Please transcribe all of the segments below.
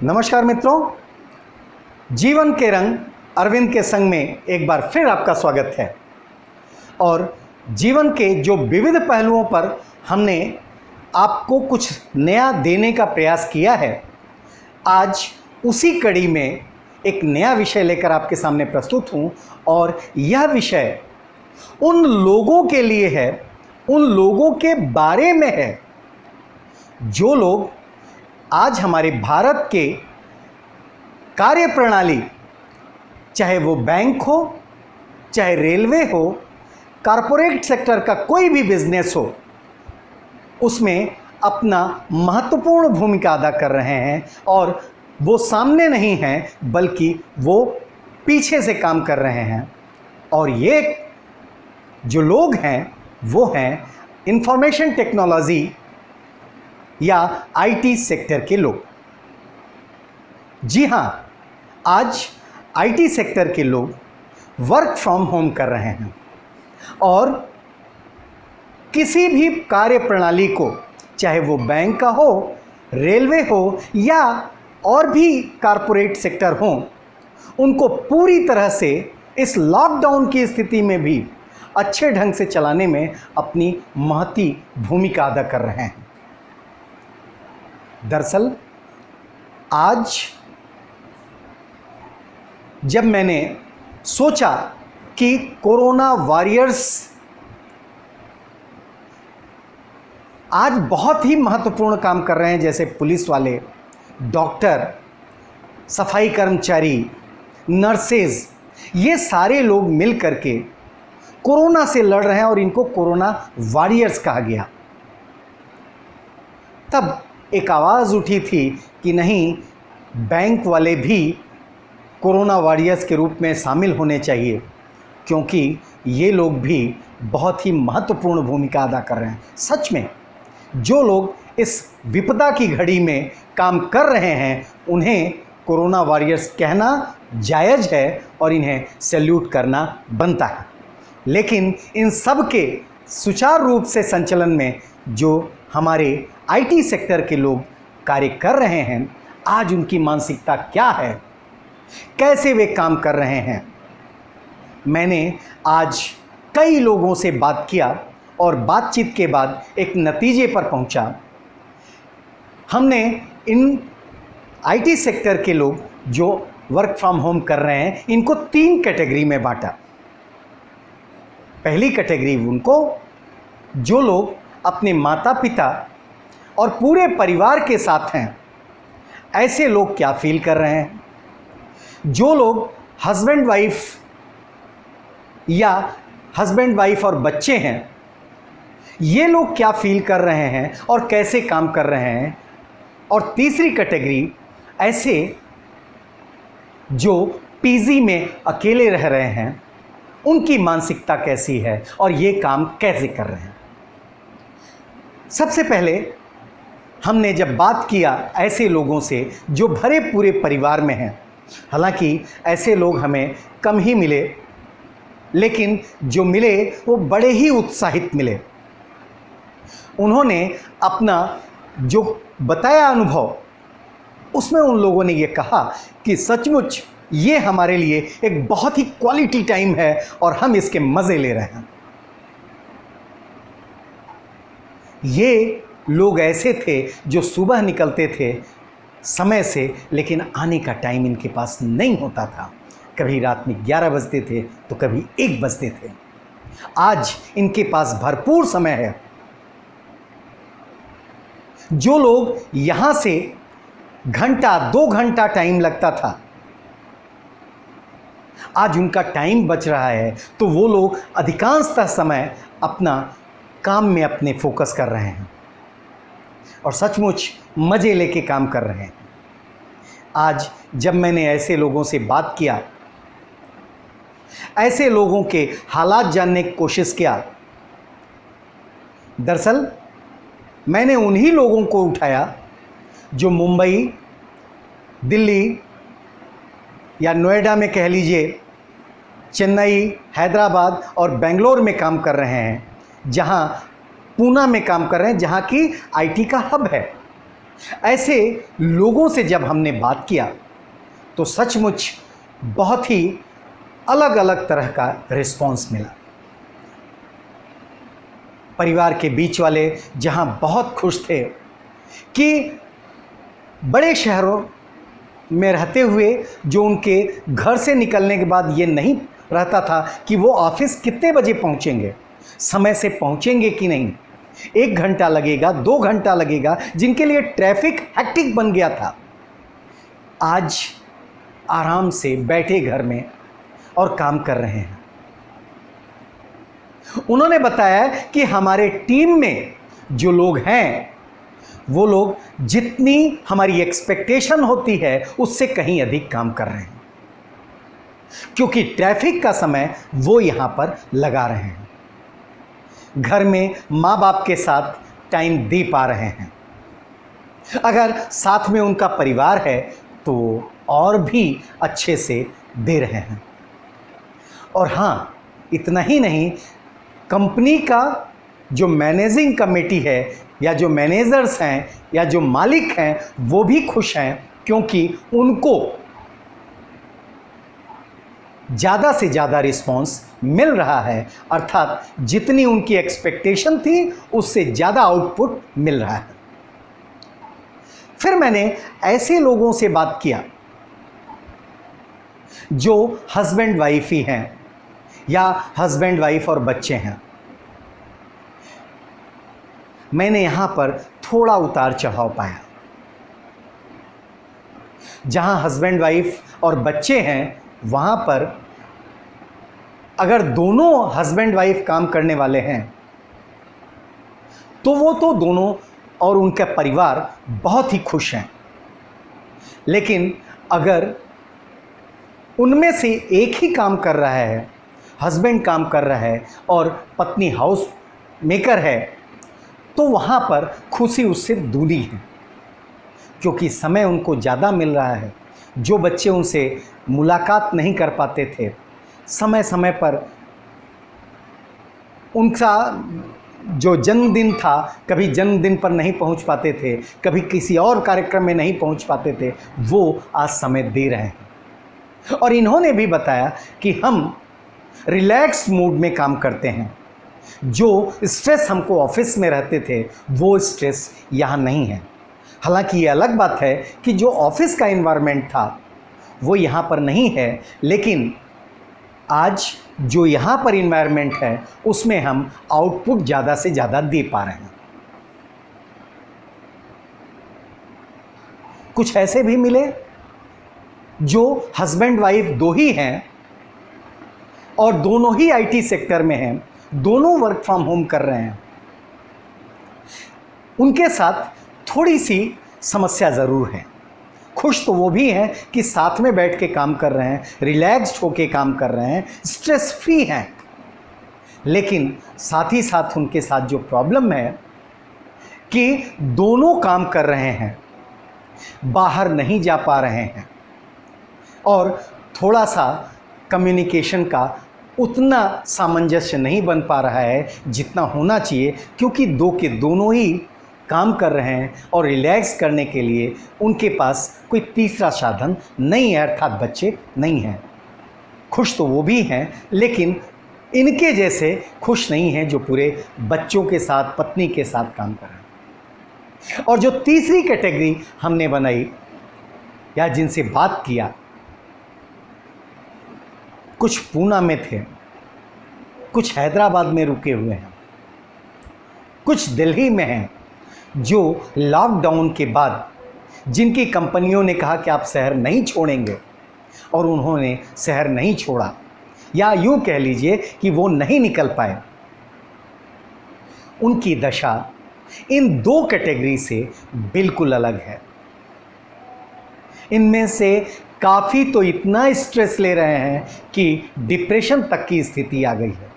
नमस्कार मित्रों, जीवन के रंग अरविंद के संग में एक बार फिर आपका स्वागत है। और जीवन के जो विविध पहलुओं पर हमने आपको कुछ नया देने का प्रयास किया है, आज उसी कड़ी में एक नया विषय लेकर आपके सामने प्रस्तुत हूँ। और यह विषय उन लोगों के लिए है, उन लोगों के बारे में है जो लोग आज हमारे भारत के कार्यप्रणाली, चाहे वो बैंक हो, चाहे रेलवे हो, कॉरपोरेट सेक्टर का कोई भी बिजनेस हो, उसमें अपना महत्वपूर्ण भूमिका अदा कर रहे हैं। और वो सामने नहीं हैं बल्कि वो पीछे से काम कर रहे हैं। और ये जो लोग हैं वो हैं इंफॉर्मेशन टेक्नोलॉजी या आईटी सेक्टर के लोग। जी हाँ, आज आईटी सेक्टर के लोग वर्क फ्रॉम होम कर रहे हैं और किसी भी कार्य प्रणाली को, चाहे वो बैंक का हो, रेलवे हो या और भी कॉरपोरेट सेक्टर हो, उनको पूरी तरह से इस लॉकडाउन की स्थिति में भी अच्छे ढंग से चलाने में अपनी महती भूमिका अदा कर रहे हैं। दरअसल आज जब मैंने सोचा कि कोरोना वॉरियर्स आज बहुत ही महत्वपूर्ण काम कर रहे हैं, जैसे पुलिस वाले, डॉक्टर, सफाई कर्मचारी, नर्सेज, ये सारे लोग मिल करके कोरोना से लड़ रहे हैं और इनको कोरोना वॉरियर्स कहा गया। तब एक आवाज़ उठी थी कि नहीं, बैंक वाले भी कोरोना वॉरियर्स के रूप में शामिल होने चाहिए, क्योंकि ये लोग भी बहुत ही महत्वपूर्ण भूमिका अदा कर रहे हैं। सच में जो लोग इस विपदा की घड़ी में काम कर रहे हैं, उन्हें कोरोना वॉरियर्स कहना जायज़ है और इन्हें सैल्यूट करना बनता है। लेकिन इन सब के सुचारू रूप से संचालन में जो हमारे आईटी सेक्टर के लोग कार्य कर रहे हैं, आज उनकी मानसिकता क्या है, कैसे वे काम कर रहे हैं, मैंने आज कई लोगों से बात किया और बातचीत के बाद एक नतीजे पर पहुंचा। हमने इन आईटी सेक्टर के लोग जो वर्क फ्रॉम होम कर रहे हैं, इनको 3 कैटेगरी में बांटा। पहली कैटेगरी उनको जो लोग अपने माता पिता और पूरे परिवार के साथ हैं, ऐसे लोग क्या फील कर रहे हैं। जो लोग हस्बैंड वाइफ या हस्बैंड वाइफ और बच्चे हैं, ये लोग क्या फील कर रहे हैं और कैसे काम कर रहे हैं। और तीसरी कैटेगरी ऐसे जो पीजी में अकेले रह रहे हैं, उनकी मानसिकता कैसी है और ये काम कैसे कर रहे हैं। सबसे पहले हमने जब बात किया ऐसे लोगों से जो भरे पूरे परिवार में हैं, हालांकि ऐसे लोग हमें कम ही मिले, लेकिन जो मिले वो बड़े ही उत्साहित मिले। उन्होंने अपना जो बताया अनुभव, उसमें उन लोगों ने ये कहा कि सचमुच ये हमारे लिए एक बहुत ही क्वालिटी टाइम है और हम इसके मज़े ले रहे हैं। ये लोग ऐसे थे जो सुबह निकलते थे समय से, लेकिन आने का टाइम इनके पास नहीं होता था। कभी रात में 11 बजते थे तो कभी 1 बजते थे। आज इनके पास भरपूर समय है। जो लोग यहाँ से घंटा 2 घंटा टाइम लगता था, आज उनका टाइम बच रहा है, तो वो लोग अधिकांशतः समय अपना काम में अपने फोकस कर रहे हैं और सचमुच मज़े लेके काम कर रहे हैं। आज जब मैंने ऐसे लोगों से बात किया, ऐसे लोगों के हालात जानने की कोशिश किया, दरअसल मैंने उन्हीं लोगों को उठाया जो मुंबई, दिल्ली या नोएडा में कह लीजिए, चेन्नई, हैदराबाद और बेंगलोर में काम कर रहे हैं, जहां पूना में काम कर रहे हैं, जहां की आईटी का हब है। ऐसे लोगों से जब हमने बात किया तो सचमुच बहुत ही अलग अलग तरह का रिस्पॉन्स मिला। परिवार के बीच वाले जहां बहुत खुश थे कि बड़े शहरों में रहते हुए जो उनके घर से निकलने के बाद ये नहीं रहता था कि वो ऑफिस कितने बजे पहुंचेंगे, समय से पहुंचेंगे कि नहीं, 1 घंटा लगेगा, 2 घंटा लगेगा, जिनके लिए ट्रैफिक हेक्टिक बन गया था, आज आराम से बैठे घर में और काम कर रहे हैं। उन्होंने बताया कि हमारे टीम में जो लोग हैं वो लोग जितनी हमारी एक्सपेक्टेशन होती है उससे कहीं अधिक काम कर रहे हैं, क्योंकि ट्रैफिक का समय वो यहां पर लगा रहे हैं, घर में माँ बाप के साथ टाइम दे पा रहे हैं। अगर साथ में उनका परिवार है तो और भी अच्छे से दे रहे हैं। और हाँ, इतना ही नहीं, कंपनी का जो मैनेजिंग कमेटी है या जो मैनेजर्स हैं या जो मालिक हैं वो भी खुश हैं, क्योंकि उनको ज़्यादा से ज़्यादा रिस्पॉन्स मिल रहा है, अर्थात जितनी उनकी एक्सपेक्टेशन थी उससे ज़्यादा आउटपुट मिल रहा है। फिर मैंने ऐसे लोगों से बात किया जो हस्बैंड वाइफ ही हैं या हस्बैंड वाइफ और बच्चे हैं। मैंने यहां पर थोड़ा उतार चढ़ाव पाया। जहां हस्बैंड वाइफ और बच्चे हैं वहां पर अगर दोनों हस्बैंड वाइफ काम करने वाले हैं तो वो तो दोनों और उनका परिवार बहुत ही खुश हैं। लेकिन अगर उनमें से एक ही काम कर रहा है, हस्बैंड काम कर रहा है और पत्नी हाउस मेकर है, तो वहाँ पर खुशी उससे दूरी है, क्योंकि समय उनको ज़्यादा मिल रहा है। जो बच्चे उनसे मुलाकात नहीं कर पाते थे, समय समय पर उनका जो जन्मदिन था, कभी जन्मदिन पर नहीं पहुंच पाते थे, कभी किसी और कार्यक्रम में नहीं पहुंच पाते थे, वो आज समय दे रहे हैं। और इन्होंने भी बताया कि हम रिलैक्स्ड मूड में काम करते हैं। जो स्ट्रेस हमको ऑफिस में रहते थे वो स्ट्रेस यहाँ नहीं है। हालांकि ये अलग बात है कि जो ऑफिस का एनवायरनमेंट था वो यहाँ पर नहीं है, लेकिन आज जो यहाँ पर एनवायरनमेंट है उसमें हम आउटपुट ज़्यादा से ज़्यादा दे पा रहे हैं। कुछ ऐसे भी मिले जो हस्बैंड वाइफ दो ही हैं और दोनों ही आईटी सेक्टर में हैं, दोनों वर्क फ्रॉम होम कर रहे हैं। उनके साथ थोड़ी सी समस्या ज़रूर है। खुश तो वो भी हैं कि साथ में बैठ के काम कर रहे हैं, रिलैक्स्ड होके काम कर रहे हैं, स्ट्रेस फ्री हैं। लेकिन साथ ही साथ उनके साथ जो प्रॉब्लम है कि दोनों काम कर रहे हैं, बाहर नहीं जा पा रहे हैं और थोड़ा सा कम्युनिकेशन का उतना सामंजस्य नहीं बन पा रहा है जितना होना चाहिए, क्योंकि दो के दोनों ही काम कर रहे हैं और रिलैक्स करने के लिए उनके पास कोई तीसरा साधन नहीं है, अर्थात बच्चे नहीं हैं। खुश तो वो भी हैं, लेकिन इनके जैसे खुश नहीं हैं जो पूरे बच्चों के साथ, पत्नी के साथ काम कर रहे हैं। और जो तीसरी कैटेगरी हमने बनाई या जिनसे बात किया, कुछ पूना में थे, कुछ हैदराबाद में रुके हुए हैं, कुछ दिल्ली में हैं, जो लॉकडाउन के बाद जिनकी कंपनियों ने कहा कि आप शहर नहीं छोड़ेंगे और उन्होंने शहर नहीं छोड़ा, या यूँ कह लीजिए कि वो नहीं निकल पाए। उनकी दशा इन दो कैटेगरी से बिल्कुल अलग है। इनमें से काफ़ी तो इतना स्ट्रेस ले रहे हैं कि डिप्रेशन तक की स्थिति आ गई है।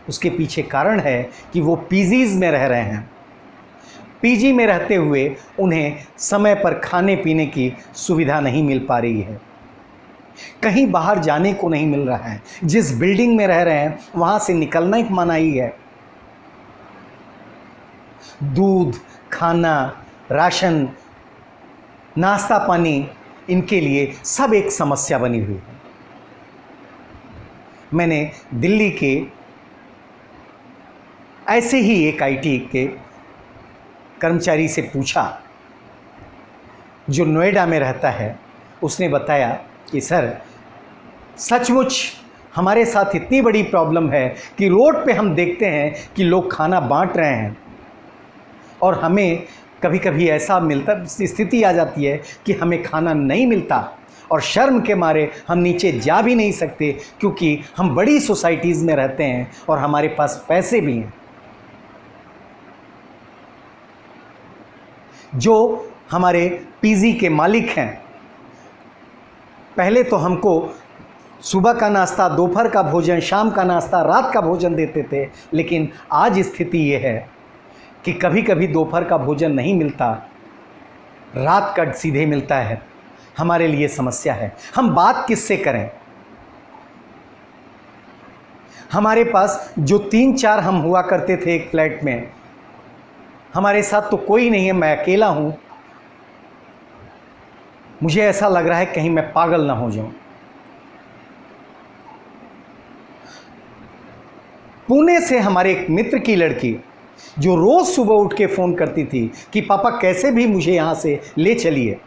उसके पीछे कारण है कि वो पीजीज में रह रहे हैं। पीजी में रहते हुए उन्हें समय पर खाने पीने की सुविधा नहीं मिल पा रही है, कहीं बाहर जाने को नहीं मिल रहा है, जिस बिल्डिंग में रह रहे हैं वहाँ से निकलना ही मनाही है। दूध, खाना, राशन, नाश्ता पानी, इनके लिए सब एक समस्या बनी हुई है। मैंने दिल्ली के ऐसे ही एक आईटी के कर्मचारी से पूछा जो नोएडा में रहता है। उसने बताया कि सर, सचमुच हमारे साथ इतनी बड़ी प्रॉब्लम है कि रोड पे हम देखते हैं कि लोग खाना बांट रहे हैं और हमें कभी कभी ऐसा स्थिति आ जाती है कि हमें खाना नहीं मिलता और शर्म के मारे हम नीचे जा भी नहीं सकते, क्योंकि हम बड़ी सोसाइटीज़ में रहते हैं और हमारे पास पैसे भी हैं। जो हमारे पीजी के मालिक हैं, पहले तो हमको सुबह का नाश्ता, दोपहर का भोजन, शाम का नाश्ता, रात का भोजन देते थे, लेकिन आज स्थिति ये है कि कभी कभी दोपहर का भोजन नहीं मिलता, रात का सीधे मिलता है। हमारे लिए समस्या है। हम बात किससे करें? हमारे पास जो 3-4 हम हुआ करते थे एक फ्लैट में, हमारे साथ तो कोई नहीं है, मैं अकेला हूँ। मुझे ऐसा लग रहा है कहीं मैं पागल ना हो जाऊं। पुणे से हमारे एक मित्र की लड़की जो रोज़ सुबह उठ के फ़ोन करती थी कि पापा कैसे भी मुझे यहाँ से ले चलिए,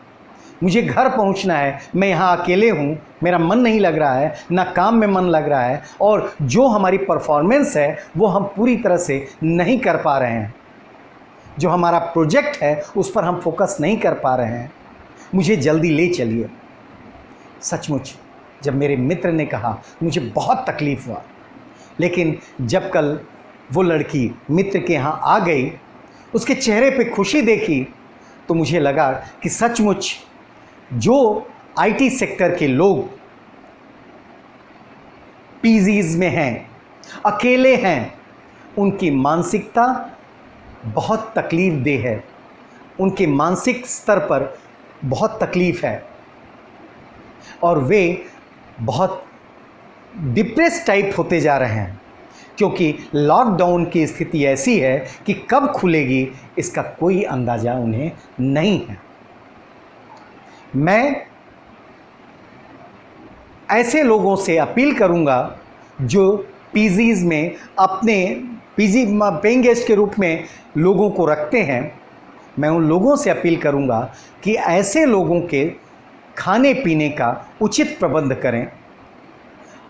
मुझे घर पहुँचना है, मैं यहाँ अकेले हूँ, मेरा मन नहीं लग रहा है, ना काम में मन लग रहा है और जो हमारी परफॉर्मेंस है वो हम पूरी तरह से नहीं कर पा रहे हैं, जो हमारा प्रोजेक्ट है उस पर हम फोकस नहीं कर पा रहे हैं, मुझे जल्दी ले चलिए। सचमुच जब मेरे मित्र ने कहा मुझे बहुत तकलीफ़ हुआ, लेकिन जब कल वो लड़की मित्र के यहाँ आ गई, उसके चेहरे पे खुशी देखी, तो मुझे लगा कि सचमुच जो आईटी सेक्टर के लोग पीजीज में हैं, अकेले हैं, उनकी मानसिकता बहुत तकलीफ़देह है, उनके मानसिक स्तर पर बहुत तकलीफ़ है और वे बहुत डिप्रेस टाइप होते जा रहे हैं, क्योंकि लॉकडाउन की स्थिति ऐसी है कि कब खुलेगी इसका कोई अंदाज़ा उन्हें नहीं है। मैं ऐसे लोगों से अपील करूंगा जो पीजीज़ में अपने पीजी पेइंग गेस्ट के रूप में लोगों को रखते हैं। मैं उन लोगों से अपील करूंगा कि ऐसे लोगों के खाने पीने का उचित प्रबंध करें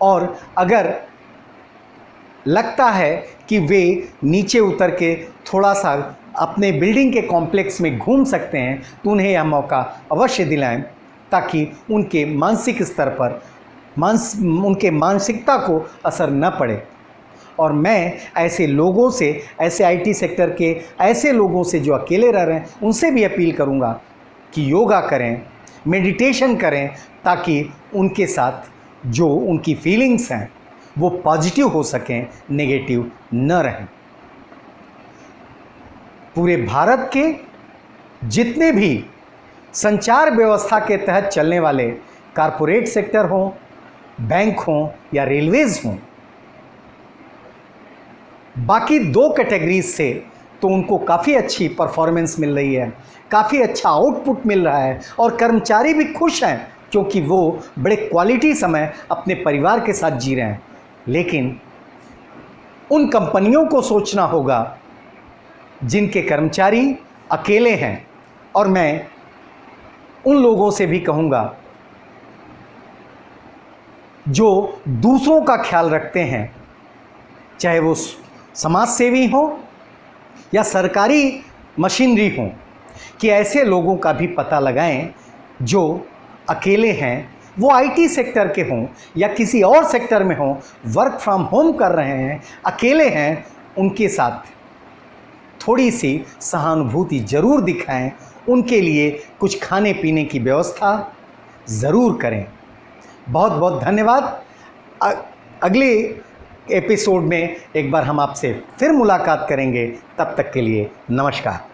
और अगर लगता है कि वे नीचे उतर के थोड़ा सा अपने बिल्डिंग के कॉम्प्लेक्स में घूम सकते हैं तो उन्हें यह मौका अवश्य दिलाएं, ताकि उनके मानसिक स्तर पर उनके मानसिकता को असर न पड़े। और मैं ऐसे लोगों से, ऐसे आईटी सेक्टर के ऐसे लोगों से जो अकेले रह रहे हैं, उनसे भी अपील करूंगा कि योगा करें, मेडिटेशन करें, ताकि उनके साथ जो उनकी फीलिंग्स हैं वो पॉजिटिव हो सकें, नेगेटिव न रहें। पूरे भारत के जितने भी संचार व्यवस्था के तहत चलने वाले कारपोरेट सेक्टर हों, बैंक हों या रेलवेज़ हों, बाकी 2 कैटेगरीज से तो उनको काफ़ी अच्छी परफॉर्मेंस मिल रही है, काफ़ी अच्छा आउटपुट मिल रहा है और कर्मचारी भी खुश हैं, क्योंकि वो बड़े क्वालिटी समय अपने परिवार के साथ जी रहे हैं। लेकिन उन कंपनियों को सोचना होगा जिनके कर्मचारी अकेले हैं, और मैं उन लोगों से भी कहूँगा जो दूसरों का ख्याल रखते हैं, चाहे वो समाज सेवी हो या सरकारी मशीनरी हो, कि ऐसे लोगों का भी पता लगाएं जो अकेले हैं, वो आईटी सेक्टर के हों या किसी और सेक्टर में हों, वर्क फ्रॉम होम कर रहे हैं, अकेले हैं, उनके साथ थोड़ी सी सहानुभूति ज़रूर दिखाएं, उनके लिए कुछ खाने पीने की व्यवस्था ज़रूर करें। बहुत बहुत धन्यवाद। अगले एपिसोड में एक बार हम आपसे फिर मुलाकात करेंगे, तब तक के लिए नमस्कार।